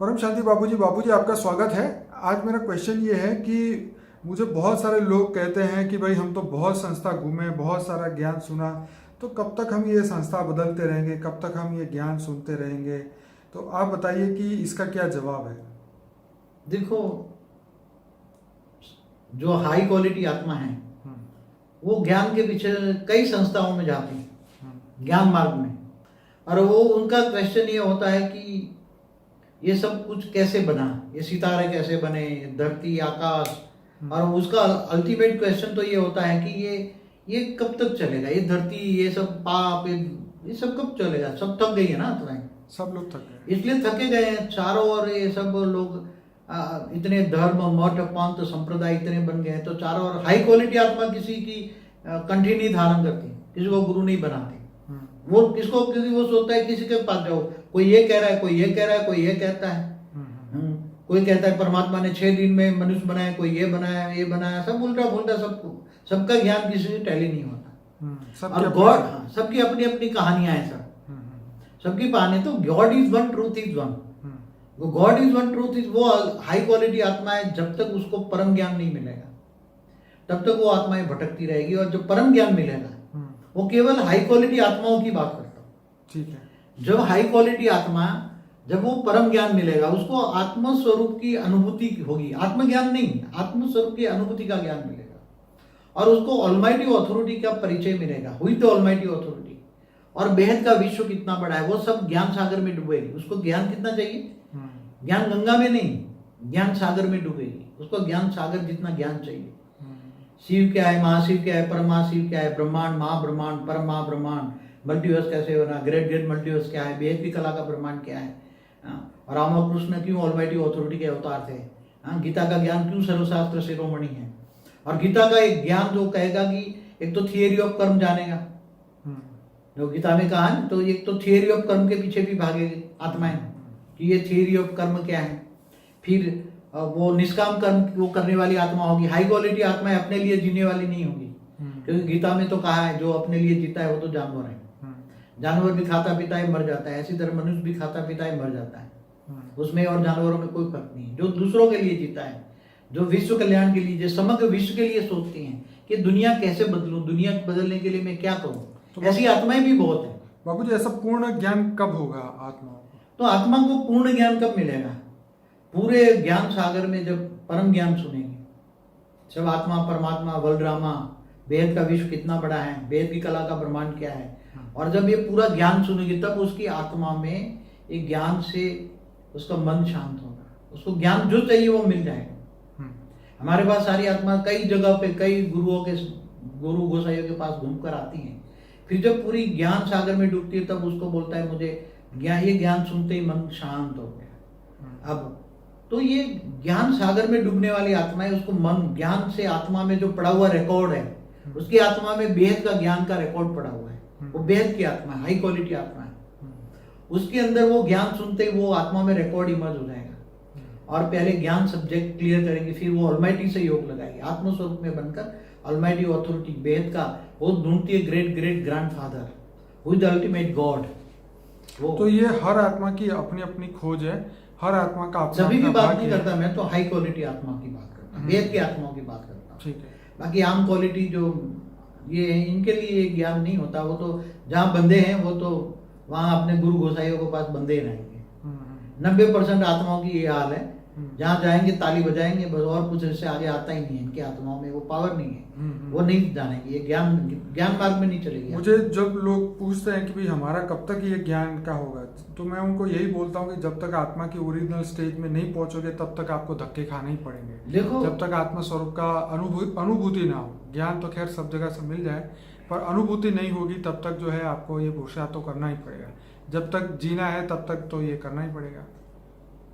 परम शांति बाबूजी। बाबूजी आपका स्वागत है। आज मेरा क्वेश्चन ये है कि मुझे बहुत सारे लोग कहते हैं कि भाई हम तो बहुत संस्था घूमे, बहुत सारा ज्ञान सुना, तो कब तक हम ये संस्था बदलते रहेंगे, कब तक हम ये ज्ञान सुनते रहेंगे? तो आप बताइए कि इसका क्या जवाब है। देखो, जो हाई क्वालिटी आत्मा है हम्म, वो ज्ञान के पीछे कई संस्थाओं में जाती है, हम्म, ज्ञान मार्ग में। और वो उनका क्वेश्चन ये होता है कि ये सब कुछ कैसे बना, ये सितारे कैसे बने, ये धरती आकाश। और उसका अल्टीमेट क्वेश्चन तो ये होता है कि ये कब तक चलेगा, ये धरती, ये सब पाप, ये सब कब चलेगा। सब थक गई है ना आत्माएं, सब लोग थक गए। इसलिए थके गए हैं चारों ओर। ये सब लोग इतने धर्म मठ पंथ संप्रदाय इतने बन गए हैं, तो चारों ओर हाई क्वालिटी आत्मा किसी की कंठी नहीं धारण करती, किसी को गुरु नहीं बनाती। वो किसको, किसी वो सोचता है किसी के पास जाओ, कोई ये कह रहा है, कोई ये कह रहा है, कोई ये कहता है। कोई कहता है परमात्मा ने 6 दिन में मनुष्य बनाया, कोई ये बनाया, ये बनाया, सब उल्टा पुल्टा। सबका ज्ञान किसी से टैली नहीं होता। और गॉड, सबकी अपनी अपनी कहानियां हैं, सबकी कहानी। तो God is one, truth is one. God is one, truth is, वो हाई क्वालिटी आत्मा है। जब तक उसको परम ज्ञान नहीं मिलेगा तब तक वो आत्माएं भटकती रहेगी। और जब परम ज्ञान मिलेगा, वो केवल हाई क्वालिटी आत्माओं की बात करता हूं। ठीक है। जब हाई क्वालिटी आत्मा, जब वो परम ज्ञान मिलेगा, उसको आत्म स्वरूप की अनुभूति होगी, आत्मज्ञान नहीं, आत्म स्वरूप की अनुभूति का ज्ञान मिलेगा। और उसको ऑलमाइटी अथॉरिटी का परिचय मिलेगा, हुई तो ऑलमाइटी अथॉरिटी। और बेहद का विश्व कितना बड़ा है, वो सब ज्ञान सागर में डूबेगी। उसको ज्ञान कितना चाहिए? ज्ञान गंगा में नहीं, ज्ञान सागर में डूबेगी। उसको ज्ञान सागर जितना ज्ञान चाहिए। शिव क्या है, महाशिव क्या है, परमाशिव क्या है, ब्रह्मांड, महाब्रह्मांड, परम महाब्रह्मांड, मल्टीवर्स कैसे बना, ग्रेट ग्रेट मल्टीवर्स क्या है, बेहद की कला का ब्रह्मांड क्या है। और रामकृष्ण क्यों ऑलमाइटी अथॉरिटी के अवतार थे। गीता का ज्ञान क्यों सर्वशास्त्र शिरोमणि है। और गीता का एक ज्ञान जो कहेगा कि एक तो थियरी ऑफ कर्म जानेगा, जो गीता में कहा है, तो एक तो थियरी ऑफ कर्म के पीछे भी भागेगी आत्माएं कि ये थियरी ऑफ कर्म क्या है। फिर वो निष्काम कर्म वो करने वाली आत्मा होगी। हाई क्वालिटी आत्मा अपने लिए जीने वाली नहीं होगी, क्योंकि गीता में तो कहा है जो अपने लिए जीता है वो तो जानवर है। जानवर भी खाता पीता है, मर जाता है। इसी तरह मनुष्य भी खाता पीता है, मर जाता है। उसमें और जानवरों में कोई फर्क नहीं है। जो दूसरों के लिए जीता है, जो विश्व कल्याण के लिए, जो समग्र विश्व के लिए सोचती हैं कि दुनिया कैसे बदलूं, दुनिया बदलने के लिए मैं क्या करूं, तो ऐसी आत्माएं भी बहुत है। बाबूजी, ऐसा पूर्ण ज्ञान कब होगा आत्मा को? तो आत्मा को पूर्ण ज्ञान कब मिलेगा? पूरे ज्ञान सागर में जब परम ज्ञान सुनेंगे, जब आत्मा, परमात्मा, बलरामा, वेद का विश्व कितना बड़ा है, वेद की कला का ब्रह्मांड क्या है, और जब ये पूरा ज्ञान सुनेगी, तब उसकी आत्मा में एक ज्ञान से उसका मन शांत होगा। उसको ज्ञान जो चाहिए वो मिल जाएगा। हमारे पास सारी आत्मा कई जगह पे, कई गुरु गोसाइयों के पास घूम कर आती हैं। फिर जब पूरी ज्ञान सागर में डूबती है, तब उसको बोलता है मुझे ये ज्ञान सुनते ही मन शांत हो गया। अब तो ये ज्ञान सागर में डूबने वाली आत्मा है, उसको मन ज्ञान से, आत्मा में जो पड़ा हुआ रिकॉर्ड है, उसकी आत्मा में बेहद का ज्ञान का रिकॉर्ड पड़ा हुआ है। वो बेहद की आत्मा है, हाई क्वालिटी आत्मा है। उसके अंदर वो ज्ञान सुनते ही वो आत्मा में रिकॉर्ड इमर्ज हो जाएगा। और पहले ज्ञान सब्जेक्ट क्लियर करेंगे, फिर वो ऑलमाइटी से योग लगाएगी, आत्मस्वरूप में बनकर ऑलमाइटी अथॉरिटी, बेहद का वो ढूंढती है, great great grandfather, who is the ultimate God. तो ये हर आत्मा की अपनी अपनी खोज है, हर आत्मा का अपना सभी की अपना बात भाग्य नहीं है। करता मैं, तो हाई क्वालिटी आत्मा की बात करता हूँ, वेद की आत्माओं की बात करता हूँ। ठीक है। बाकी आम क्वालिटी जो ये है, इनके लिए ये ज्ञान नहीं होता। वो तो जहाँ बंदे हैं वो तो वहाँ अपने गुरु गोसाइयों के पास बंदे ही रहेंगे। 90% आत्माओं की ये हाल है, जहाँ जाएंगे ताली बजाएंगे बस, और कुछ इससे आगे आता ही नहीं है। इनकी आत्माओं में वो पावर नहीं है, वो नहीं जानेगी, ये ज्ञान मार्ग में नहीं चलेगी। मुझे जब लोग पूछते हैं कि भाई हमारा कब तक ये ज्ञान का होगा, तो मैं उनको यही बोलता हूँ कि जब तक आत्मा की ओरिजिनल स्टेज में नहीं पहुंचोगे, तब तक आपको धक्के खाने ही पड़ेंगे। देखो, जब तक आत्मा स्वरूप का अनुभूति ना हो, ज्ञान तो खैर सब जगह से मिल जाए, पर अनुभूति नहीं होगी, तब तक जो है आपको ये पुरुषार्थ तो करना ही पड़ेगा। जब तक जीना है तब तक तो ये करना ही पड़ेगा।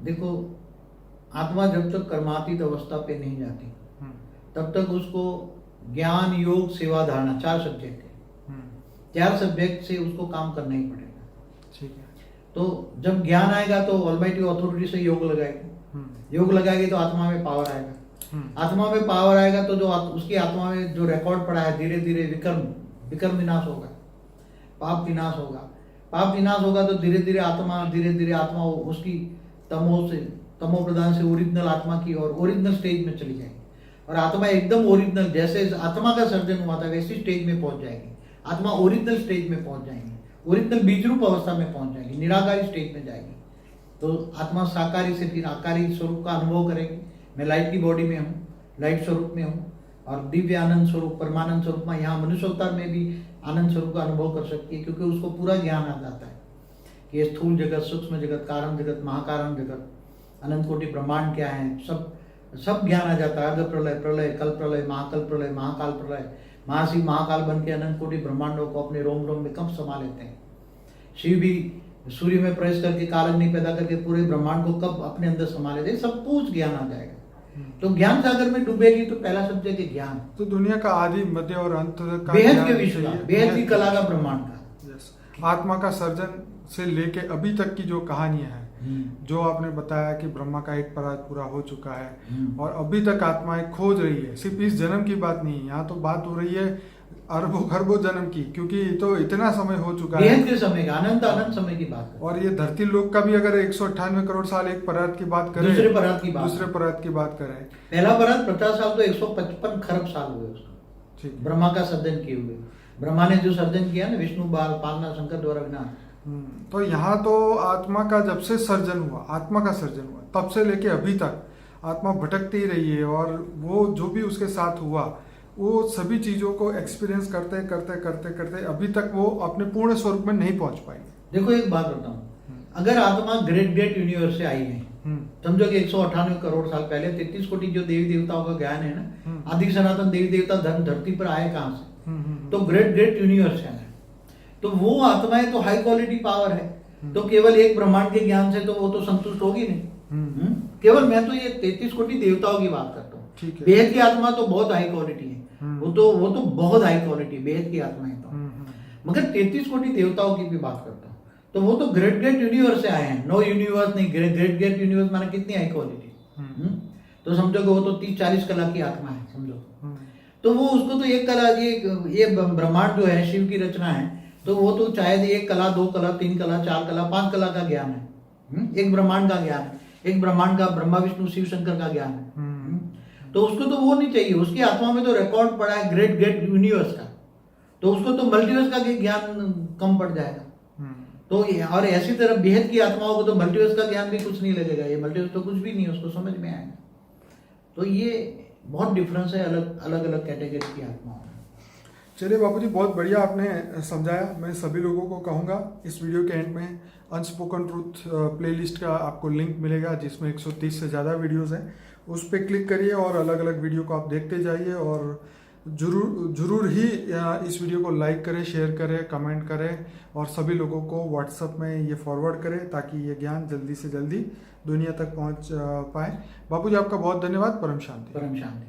देखो, आत्मा जब तक कर्मातीत अवस्था पे नहीं जाती, तब तक उसको ज्ञान, योग, सेवा, धारणा, 4 सब्जेक्ट है। 4 सब्जेक्ट से उसको काम करना ही पड़ेगा। ठीक है। तो जब ज्ञान आएगा तो ऑलमाइटी अथॉरिटी से योग लगाएगी, योग लगाएगी तो आत्मा में पावर आएगा। आत्मा में पावर आएगा तो जो उसकी आत्मा में जो रिकॉर्ड पड़ा है, धीरे धीरे विकर्म विनाश होगा, पाप विनाश होगा। पाप विनाश होगा तो धीरे धीरे आत्मा उसकी तमो प्रधान से ओरिजिनल आत्मा की और ओरिजिनल स्टेज में चली जाएगी, और आत्मा एकदम ओरिजिनल, जैसे आत्मा का सर्जन हुआ था वैसी स्टेज में पहुंच जाएगी। आत्मा ओरिजिनल स्टेज में पहुंच जाएंगी, ओरिजिनल बीजरूप अवस्था में पहुंच जाएगी, निराकारी स्टेज में जाएगी। तो आत्मा साकारी से फिर आकारी स्वरूप का अनुभव करेगी। मैं लाइट की बॉडी में हूँ, लाइट स्वरूप में हूँ, और दिव्य आनंद स्वरूप, परमानंद स्वरूप में यहाँ मनुष्य अवतार में भी आनंद स्वरूप का अनुभव कर सकती है, क्योंकि उसको पूरा ज्ञान आ जाता है कि ये स्थूल जगत, सूक्ष्म जगत, कारण जगत, महाकारण जगत, अनंत कोटि ब्रह्मांड क्या है, सब ज्ञान आ जाता है। अर्ध प्रलय, प्रलय, कल प्रलय, महाकल प्रलय, महाकाल प्रलय, महाशिव महाकाल बन के अनंत कोटि ब्रह्मांडों को अपने रोम रोम में कब समा लेते हैं। शिव भी सूर्य में प्रवेश करके काल अग्नि पैदा करके पूरे ब्रह्मांड को कब अपने अंदर समा लेते हैं, सब कुछ ज्ञान आ जाएगा। तो ज्ञान सागर में डूबेगी तो पहला शब्द है कि ज्ञान। तो दुनिया का आदि, मध्य और अंत का बेहद के विश्व का, बेहद की कला का, ब्रह्मांड का, आत्मा का सर्जन से लेके अभी तक की जो कहानियां हैं, जो आपने बताया कि ब्रह्मा का एक परात पूरा हो चुका है और अभी तक आत्माएं खोज रही है। सिर्फ इस जन्म की बात नहीं है, यहाँ तो बात हो रही है अरबों खरबों जन्म की, क्योंकि तो इतना समय हो चुका है, बेहद के समय का, अनंत अनंत समय की बात है। और ये धरती लोक का भी अगर 198 करोड़ साल एक परात की बात करें, दूसरे परात की बात करें, पहला परात 50 साल तो 155 खरब साल हुए उसको, ठीक, ब्रह्मा का सर्जन किए हुए। ब्रह्मा ने जो सर्जन किया ना, विष्णु बाल पालना शंकर द्वारा विनाश। तो यहाँ तो आत्मा का जब से सर्जन हुआ, आत्मा का सर्जन हुआ, तब से लेके अभी तक आत्मा भटकती ही रही है, और वो जो भी उसके साथ हुआ वो सभी चीजों को एक्सपीरियंस करते करते करते करते अभी तक वो अपने पूर्ण स्वरूप में नहीं पहुंच पाई। देखो एक बात बताऊं, अगर आत्मा ग्रेट ग्रेट यूनिवर्स से आई है, समझो कि 198 करोड़ साल पहले 33 कोटि जो देवी देवताओं का ज्ञान है ना, आदि सनातन देवी देवता धर्म धरती पर आए कहाँ से, तो ग्रेट ग्रेट यूनिवर्स से आए। तो वो आत्माएं तो हाई क्वालिटी पावर है, तो केवल एक ब्रह्मांड के ज्ञान से तो वो तो संतुष्ट होगी नहीं। केवल मैं तो ये 33 कोटि देवताओं की बात करता हूँ। बेहद की आत्मा तो बहुत हाई क्वालिटी है, वो तो बहुत हाई क्वालिटी बेहद की आत्मा है। तो मगर 33 कोटि देवताओं की भी बात करता हूँ, तो वो तो ग्रेट ग्रेट यूनिवर्स से आए हैं। नो यूनिवर्स नहीं, ग्रेट ग्रेट यूनिवर्स माने कितनी हाई क्वालिटी। तो समझो कि वो तो 30-40 कला की आत्मा है, समझो। तो वो उसको तो एक कला, ये ब्रह्मांड जो है शिव की रचना है, तो वो तो चाहे 1 कला, 2 कला, 3 कला, 4 कला, 5 कला का ज्ञान है। एक ब्रह्मांड का ज्ञान है, एक ब्रह्मांड का ब्रह्मा विष्णु शिव शंकर का ज्ञान है। तो उसको तो वो नहीं चाहिए, उसकी आत्मा में तो रिकॉर्ड पड़ा है ग्रेट ग्रेट यूनिवर्स का, तो उसको तो मल्टीवर्स का ज्ञान कम पड़ जाएगा। तो और ऐसी तरह बेहद की आत्माओं को तो मल्टीवर्स का ज्ञान भी कुछ नहीं लगेगा, ये मल्टीवर्स तो कुछ भी नहीं, उसको समझ में आएगा। तो ये बहुत डिफरेंस है अलग अलग कैटेगरी की आत्माओं में। चलिए बापूजी, बहुत बढ़िया आपने समझाया। मैं सभी लोगों को कहूँगा इस वीडियो के एंड में अनस्पोकन ट्रूथ प्लेलिस्ट का आपको लिंक मिलेगा, जिसमें 130 से ज़्यादा वीडियोस हैं। उस पर क्लिक करिए और अलग अलग वीडियो को आप देखते जाइए, और जरूर ही इस वीडियो को लाइक करें, शेयर करें, कमेंट करें, और सभी लोगों को व्हाट्सएप में ये फॉरवर्ड करें, ताकि ये ज्ञान जल्दी से जल्दी दुनिया तक पहुंच पाए। बापूजी, आपका बहुत धन्यवाद। परम शांति। परम शांति।